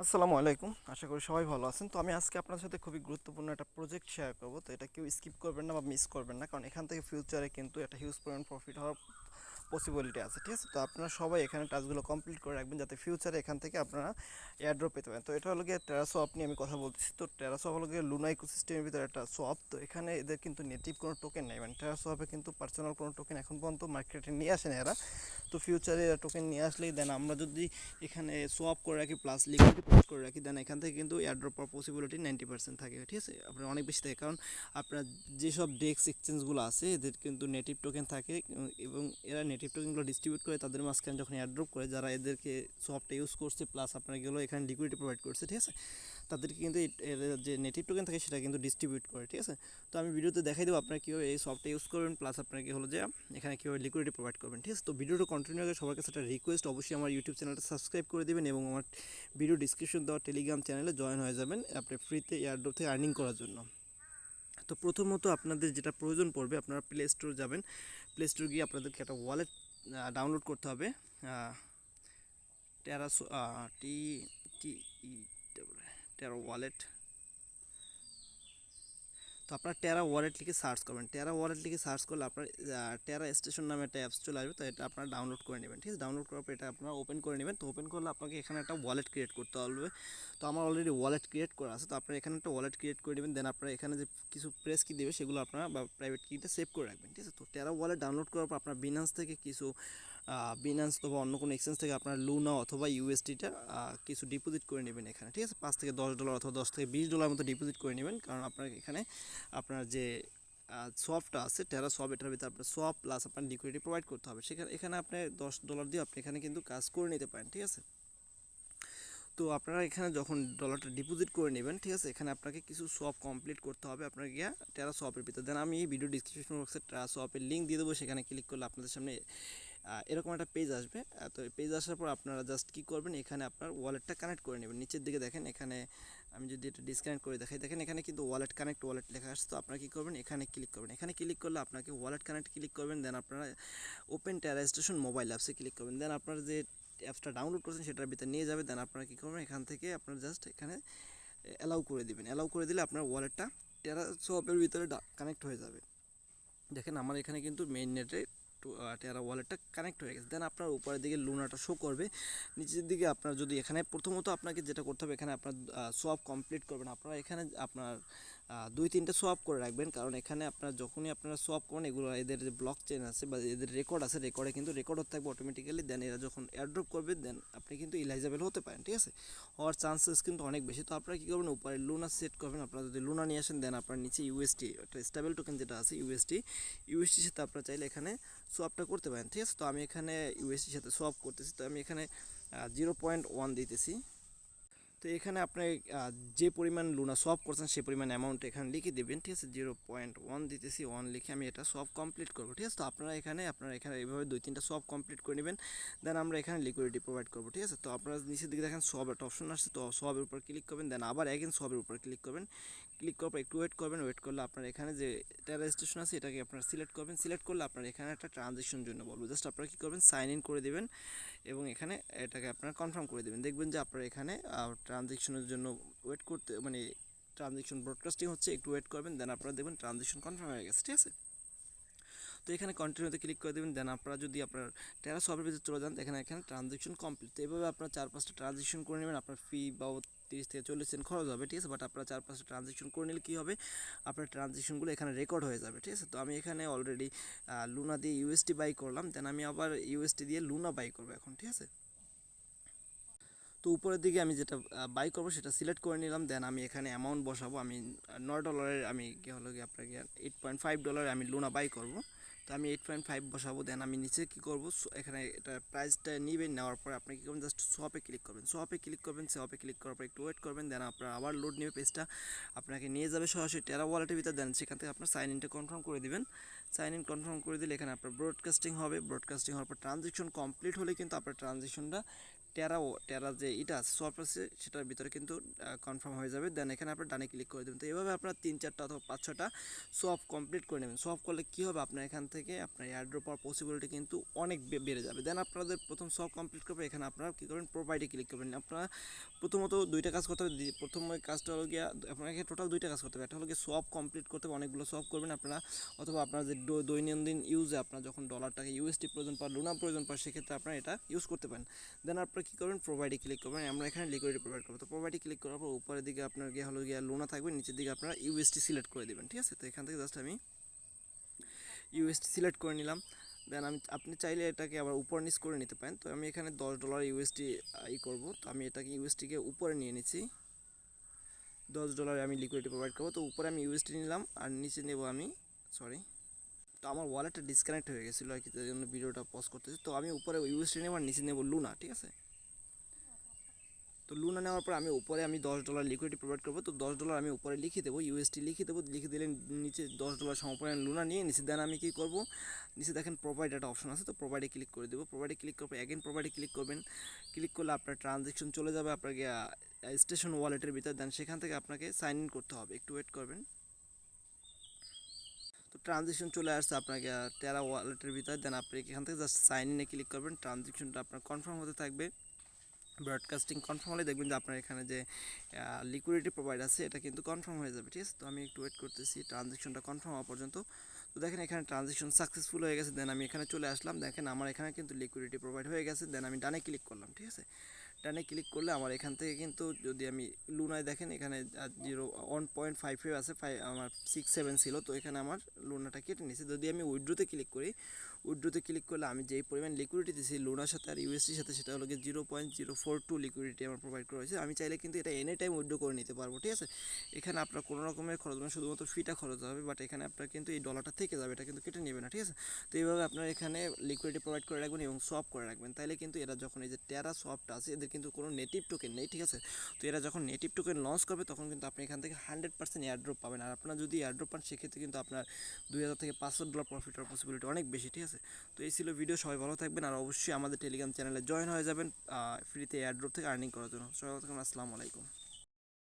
আসসালামু আলাইকুম। আশা করি সবাই ভালো আছেন। তো আমি আজকে আপনার সাথে খুবই গুরুত্বপূর্ণ একটা প্রজেক্ট শেয়ার করব। তো এটা কেউ স্কিপ করবেন না বা মিস করবেন না, কারণ এখান থেকে ফিউচারে কিন্তু একটা হিউজ পরিমাণ প্রফিট হওয়ার পসিবিলিটি আছে। ঠিক আছে, তো আপনারা সবাই এখানে টাস্কগুলো কমপ্লিট করে রাখবেন যাতে ফিউচারে এখান থেকে আপনারা এয়ারড্রপ পেতে পারেন। তো এটা হলো গিয়ে টেরাসোয়াপ নিয়ে আমি কথা বলতেছি। তো টেরাসোয়াপ হলো গিয়ে লুনা ইকোসিস্টেমের ভিতরে একটা সোয়াপ। তো এখানে এদের কিন্তু নেটিভ কোনো টোকেন নেই, মানে টেরাসোয়াপে কিন্তু পার্সোনাল কোনো টোকেন এখন পর্যন্ত মার্কেটে নিয়ে আসেন এরা। তো ফিউচারে টোকেন নিয়ে আসলেই দেন আমরা যদি এখানে সোয়াপ করে রাখি প্লাস লিকুইডিটি পোস্ট করে রাখি, দেন এখান থেকে কিন্তু এয়ারড্রপ পাওয়ার পসিবিলিটি 90% থাকে। ঠিক আছে, আপনার অনেক বেশি থাকে, কারণ আপনার যেসব ডেক্স এক্সচেঞ্জগুলো আছে এদের কিন্তু নেটিভ টোকেন থাকে এবং এরা নেটিভ টোকেনগুলো ডিস্ট্রিবিউট করে তাদের মাঝখানে যখন এয়ারড্রপ করে যারা এদেরকে সোয়াপটা ইউজ করছে প্লাস আপনার গেলো এখানে লিকুইডিটি প্রোভাইড করছে। ঠিক আছে, তাদেরকে কিন্তু এর যে নেটিভ টোকেন থাকে সেটা কিন্তু ডিস্ট্রিবিউট করে। ঠিক আছে, তো আমি ভিডিওতে দেখাই দেবো আপনারা কীভাবে এই সফটটা ইউজ করবেন প্লাস আপনার কি হলো যে এখানে কীভাবে লিকুইডিটি প্রোভাইড করবেন। ঠিক আছে, তো ভিডিওটা কন্টিনিউ আগে সবার কাছে একটা রিকোয়েস্ট, অবশ্যই আমার ইউটিউব চ্যানেলটা সাবস্ক্রাইব করে দেবেন এবং আমার ভিডিও ডিসক্রিপশন দেওয়া টেলিগ্রাম চ্যানেলে জয়েন হয়ে যাবেন আপনি ফ্রিতে এয়ারড্রপ থেকে আর্নিং করার জন্য। তো প্রথমত আপনাদের যেটা প্রয়োজন পড়বে, আপনারা প্লে স্টোর যাবেন। প্লে স্টোর গিয়ে আপনাদেরকে একটা ওয়ালেট ডাউনলোড করতে হবে। টেরাসো টি টি ই টেরা ওয়ালেট। তো আপনার টেরা ওয়ালেট লিখে সার্চ করবেন। টেরা ওয়ালেট লিখে সার্চ করলে আপনার টেরা স্টেশন নামে একটা অ্যাপস চলে আসবে। তো এটা আপনারা ডাউনলোড করে নেবেন। ঠিক আছে, ডাউনলোড করার পর এটা আপনারা ওপেন করে নেবেন। তো ওপেন করলে আপনাকে এখানে একটা ওয়ালেট ক্রিয়েট করতে হবে। তো আমার অলরেডি ওয়ালেট ক্রিয়েট করা আছে। তো আপনারা এখানে একটা ওয়ালেট ক্রিয়েট করে নেবেন। দেন আপনারা এখানে যে কিছু প্রেস কি দেবে সেগুলো আপনারা বা প্রাইভেট কিতে সেভ করে রাখবেন। ঠিক আছে, তো টেরা ওয়ালেট ডাউনলোড করার পর আপনার বিনান্স থেকে কিছু বিনান্স অথবা অন্য কোনো এক্সচেঞ্জ থেকে আপনার লুনা অথবা ইউএসডিটা কিছু ডিপোজিট করে নেবেন এখানে। ঠিক আছে, $5 থেকে $10 অথবা $10 থেকে $20 মতো ডিপোজিট করে নেবেন, কারণ আপনার এখানে আপনার যে সোয়াপটা আছে টেরা সোয়াপ, এটার ভিতরে আপনার সোয়াপ প্লাস আপনার লিকুইডিটি প্রোভাইড করতে হবে। সেখানে এখানে আপনি $10 দিয়ে আপনি এখানে কিন্তু কাজ করে নিতে পারেন। ঠিক আছে, তো আপনারা এখানে যখন ডলারটা ডিপোজিট করে নেবেন, ঠিক আছে, এখানে আপনাকে কিছু সোয়াপ কমপ্লিট করতে হবে আপনার গিয়া টেরা সোয়াপের ভিতরে। দেন আমি এই ভিডিও ডিসক্রিপশন বক্সে টেরা সোয়াপের লিঙ্ক দিয়ে দেবো, সেখানে ক্লিক করলে আপনাদের সামনে এরকম একটা পেজ আসবে। তো এই পেজ আসার পর আপনারা জাস্ট কী করবেন, এখানে আপনার ওয়ালেটটা কানেক্ট করে নেবেন। নিচের দিকে দেখেন, এখানে আমি যদি এটা ডিসকানেক্ট করে দেখাই, দেখেন এখানে কিন্তু ওয়ালেট কানেক্ট ওয়ালেট লেখা আসছে। তো আপনারা কী করবেন, এখানে ক্লিক করবেন। এখানে ক্লিক করলে আপনাকে ওয়ালেট কানেক্ট ক্লিক করবেন। দেন আপনারা ওপেন টেরা স্টেশন মোবাইল অ্যাপসে ক্লিক করবেন। দেন আপনার যে অ্যাপসটা ডাউনলোড করছেন সেটার ভিতরে নিয়ে যাবে। দেন আপনারা কী করবেন, এখান থেকে আপনারা জাস্ট এখানে অ্যালাউ করে দিবেন। অ্যালাউ করে দিলে আপনার ওয়ালেটটা টেরা সোয়াপের ভিতরে কানেক্ট হয়ে যাবে। দেখেন আমার এখানে কিন্তু মেইন নেটে টেরা ওয়ালেটটা কানেক্ট হয়ে গেছে। দেন আপনার উপরের দিকে লুনাটা শো করবে। নিচের দিকে আপনার যদি এখানে প্রথমত আপনাকে যেটা করতে হবে, এখানে আপনার সোয়াপ কমপ্লিট করবেন। আপনারা এখানে আপনার 2-3টা সোয়াপ করে রাখবেন, কারণ এখানে আপনার যখনই আপনারা সোয়াপ করেন এগুলো এদের যে ব্লক চেন আছে বা এদের রেকর্ড আছে, রেকর্ডে কিন্তু রেকর্ড হতে থাকবে অটোমেটিক্যালি। দেন এরা যখন এয়ারড্রপ করবে দেন আপনি কিন্তু ইলাইজেবল হতে পারেন। ঠিক আছে, হওয়ার চান্সেস কিন্তু অনেক বেশি। তো আপনারা কী করবেন, উপরে লুনা সেট করবেন। আপনারা যদি লুনা নিয়ে আসেন দেন আপনার নিচে ইউএসটি একটা স্টেবল টোকেন যেটা আছে ইউএসটির সাথে আপনারা চাইলে এখানে সোয়াপটা করতে পারেন। ঠিক আছে, তো আমি এখানে ইউএসটির সাথে সোয়াপ করতেছি। তো আমি এখানে 0.1 দিতেছি। তো এখানে আপনি যে পরিমাণ লুনা সোয়াপ করছেন সেই পরিমাণ অ্যামাউন্ট এখানে লিখে দেবেন। ঠিক আছে, 0.1 দিতেছি, 1 লিখে আমি এটা সোয়াপ কমপ্লিট করবো। ঠিক আছে, তো আপনারা এখানে এইভাবে 2-3টা সোয়াপ কমপ্লিট করে নেবেন। দেন আমরা এখানে লিকুইডিটি প্রোভাইড করবো। ঠিক আছে, তো আপনারা নিচের দিকে দেখেন সোয়াপ একটা অপশন আসছে। তো সোয়াপের উপর ক্লিক করবেন। দেন আবার অ্যাগেন সোয়াপের উপর ক্লিক করবেন। ক্লিক করার পর একটু ওয়েট করবেন। ওয়েট করলে আপনার এখানে যে টেরা স্টেশন আছে এটাকে আপনারা সিলেক্ট করবেন। সিলেক্ট করলে আপনার এখানে একটা ট্রানজেকশন জন্য বলবো। জাস্ট আপনারা কী করবেন, সাইন ইন করে দেবেন এবং এখানে এটাকে আপনারা কনফার্ম করে দেবেন। দেখবেন যে আপনার এখানে ট্রানজেকশনের জন্য ওয়েট করতে, মানে ট্রানজেকশন ব্রডকাস্টিং হচ্ছে, একটু ওয়েট করবেন। দেন আপনারা দেখবেন ট্রানজেকশন কনফার্ম হয়ে গেছে। ঠিক আছে, তো এখানে কন্টিনিউতে ক্লিক করে দেবেন। দেন আপনারা যদি আপনার টেরা সফটওয়্যার ভিতরে চলে যান, এখানে ট্রানজেকশন কমপ্লিট। তো এভাবে আপনার 4-5টা ট্রানজেকশন করে নেবেন। আপনার ফি বা 30 থেকে 40 সেন্ট খরচ হবে। ঠিক আছে, বাট আপনারা 4-5টা ট্রানজেকশন করে নিলে কী হবে, আপনার ট্রানজেকশনগুলো এখানে রেকর্ড হয়ে যাবে। ঠিক আছে, তো আমি এখানে অলরেডি লুনা দিয়ে ইউএসটি বাই করলাম। দেন আমি আবার ইউএসটি দিয়ে লুনা বাই করবো এখন। ঠিক আছে, তো উপরের দিকে আমি যেটা বাই করবো সেটা সিলেক্ট করে নিলাম। দেন আমি এখানে অ্যামাউন্ট বসাবো। আমি $9 আমি কী হলো গিয়ে আপনাকে $8.5 আমি লুনা বাই করবো। তো আমি 8.5 বসাবো। দেন আমি নিচে কী করবো, এখানে এটা প্রাইসটা নেবেন। নেওয়ার পরে আপনি কী করবেন, জাস্ট সোয়াপে ক্লিক করবেন। সোয়াপে ক্লিক করবেন। সোয়াপে ক্লিক করার পর একটু ওয়েট করবেন। দেন আপনার আবার লোড নেবে পেজটা, আপনাকে নিয়ে যাবে সরাসরি টেরা ওয়ালেটের ভিতরে। দেন সেখান থেকে আপনার সাইন ইনটা কনফার্ম করে দিবেন। সাইন ইন কনফার্ম করে দিলে এখানে আপনার ব্রডকাস্টিং হবে। ব্রডকাস্টিং হওয়ার পর ট্রানজেকশন কমপ্লিট হলে কিন্তু আপনার ট্রানজেকশনটা টেরা যে এটা আছে সোয়াপ আছে সেটার ভিতরে কিন্তু কনফার্ম হয়ে যাবে। দেন এখানে আপনার ডানে ক্লিক করে দেবেন। তো এইভাবে আপনার 3-4টা অথবা 5-6টা সোয়াপ কমপ্লিট করে নেবেন। সোয়াপ করলে কী হবে, আপনার এখান থেকে আপনার এয়ারড্রপ পাওয়ার পসিবিলিটি কিন্তু অনেক বেড়ে যাবে। দেন আপনাদের প্রথম সোয়াপ কমপ্লিট করবে, এখানে আপনারা কী করবেন, প্রোভাইডে ক্লিক করবেন। আপনারা প্রথমত 2টা কাজ করতে হবে। প্রথম কাজটা হলো গিয়া আপনাকে টোটাল 2টা কাজ করতে হবে। একটা হলো গিয়ে সোয়াপ কমপ্লিট করতে হবে, অনেকগুলো সোয়াপ করবেন আপনারা, অথবা আপনার যে দৈনন্দিন ইউজে আপনার যখন ডলারটাকে ইউএসটি প্রয়োজন পড়ে, লুনা প্রয়োজন পড়ে, সেক্ষেত্রে আপনারা এটা ইউজ করতে পারেন। দেন আপনারা কী করবেন, প্রোভাইডে ক্লিক করবেন। আমরা এখানে লিকুইডিটি প্রোভাইড করবো। তো প্রোভাইডে ক্লিক করার পর উপরের দিকে আপনার গিয়ে হলো গিয়া লুনা থাকবে, নিচের দিকে আপনারা ইউএসটি সিলেক্ট করে দেবেন। ঠিক আছে, তো এখান থেকে জাস্ট আমি ইউএসটি সিলেক্ট করে নিলাম। দেন আপনি চাইলে এটাকে আবার উপর নিচ করে নিতে পারেন। তো আমি এখানে $10 ইউএসটি করব। তো আমি এটাকে ইউএসটিকে উপরে নিয়ে নিচ্ছি। $10 আমি লিকুইডিটি প্রোভাইড করবো। তো উপরে আমি ইউএসটি নিলাম আর নিচে নেব আমি, সরি, তো আমার ওয়ালেটটা ডিসকানেক্ট হয়ে গেছিলো আর কি, তাই জন্য ভিডিওটা পজ করতেছি। তো আমি উপরে ইউএসটি নেব আর নিচে নেব লুনা। ঠিক আছে, তো লুনা নেওয়ার পর আমি উপরে আমি $10 লিকুইডিটি প্রোভাইড করবো। তো $10 আমি উপরে লিখে দেবো, ইউএসটি লিখে দেবো। লিখে দিলে নিচে $10 সমপরিমাণ লুনা নিয়ে নিচে। দেন আমি কী করবো, নিচে দেখেন প্রোভাইড একটা অপশন আছে, তো প্রোভাইডে ক্লিক করে দেবো। প্রোভাইডে ক্লিক করবো, অ্যাগেন প্রোভাইডে ক্লিক করবেন। ক্লিক করলে আপনার ট্রানজ্যাকশন চলে যাবে আপনার স্টেশন ওয়ালেটের ভিতরে। দেন সেখান থেকে আপনাকে সাইন ইন করতে হবে, একটু ওয়েট করবেন। তো ট্রানজ্যাকশন চলে আসছে আপনাকে টেরা ওয়ালেটের ভিতরে। দেন আপনি এখান থেকে জাস্ট সাইন ইনে ক্লিক করবেন। ট্রানজ্যাকশনটা আপনার কনফার্ম হতে থাকবে। ব্রডকাস্টিং কনফার্ম হলে দেখবেন যে আপনার এখানে যে লিকুইডিটি প্রোভাইড আছে এটা কিন্তু কনফার্ম হয়ে যাবে। ঠিক আছে, তো আমি একটু ওয়েট করতেছি ট্রানজ্যাকশনটা কনফার্ম হওয়া পর্যন্ত। তো দেখেন এখানে ট্রানজ্যাকশন সাকসেসফুল হয়ে গেছে। দেন আমি এখানে চলে আসলাম, দেখেন আমার এখানে কিন্তু লিকুইডিটি প্রোভাইড হয়ে গেছে। দেন আমি ডানে ক্লিক করলাম। ঠিক আছে, ডানে ক্লিক করলে আমার এখান থেকে কিন্তু যদি আমি লুনায় দেখেন এখানে 1.5 আছে, আমার 6-7 ছিল। তো এখানে আমার লুনাটা কেটে নিয়েছে। যদি আমি উইথড্রোতে ক্লিক করি, উইথড্রোতে ক্লিক করলে আমি যেই পরিমাণ লিকুইডিটি দিয়েছি লুনার সাথে আর ইউএসটির সাথে, সেটা হলো 0.042 লিকুইডিটি আমার প্রোভাইড করা হয়েছে। আমি চাইলে কিন্তু এটা এনি টাইম উইথড্রো করে নিতে পারবো। ঠিক আছে, এখানে আপনার কোনো রকমের খরচ হবে না, শুধুমাত্র ফিটা খরচ হবে। বাট এখানে আপনার কিন্তু এই ডলারটা থেকে যাবে, এটা কিন্তু কেটে নেবে না। ঠিক আছে, তো এইভাবে আপনার এখানে লিকুইডিটি প্রোভাইড করে রাখবেন এবং সোয়াপ করে রাখবেন। তাইলে কিন্তু এরা যখন এই যে টেরা সোয়াপটা আছে, এদের কিন্তু কোনো নেটিভ টোকেন নেই। ঠিক আছে, তো এরা যখন নেটিভ টোকেন লঞ্চ করবে তখন কিন্তু আপনি এখান থেকে 100% এয়ারড্রপ পাবেন। আর আপনার যদি এয়ারড্রপ পান সেক্ষেত্রে কিন্তু আপনার $2000 থেকে $500 প্রফিট হওয়ার পসিবিলিটি অনেক বেশি। ঠিক আছে, তো এই ছিল ভিডিও। সবাই ভালো থাকবেন আর অবশ্যই আমাদের টেলিগ্রাম চ্যানেলে জয়েন হয়ে যাবেন ফ্রিতে এয়ারড্রপ থেকে আর্নিং করার জন্য। সবাই ভালো থাকবেন, আসসালামু আলাইকুম।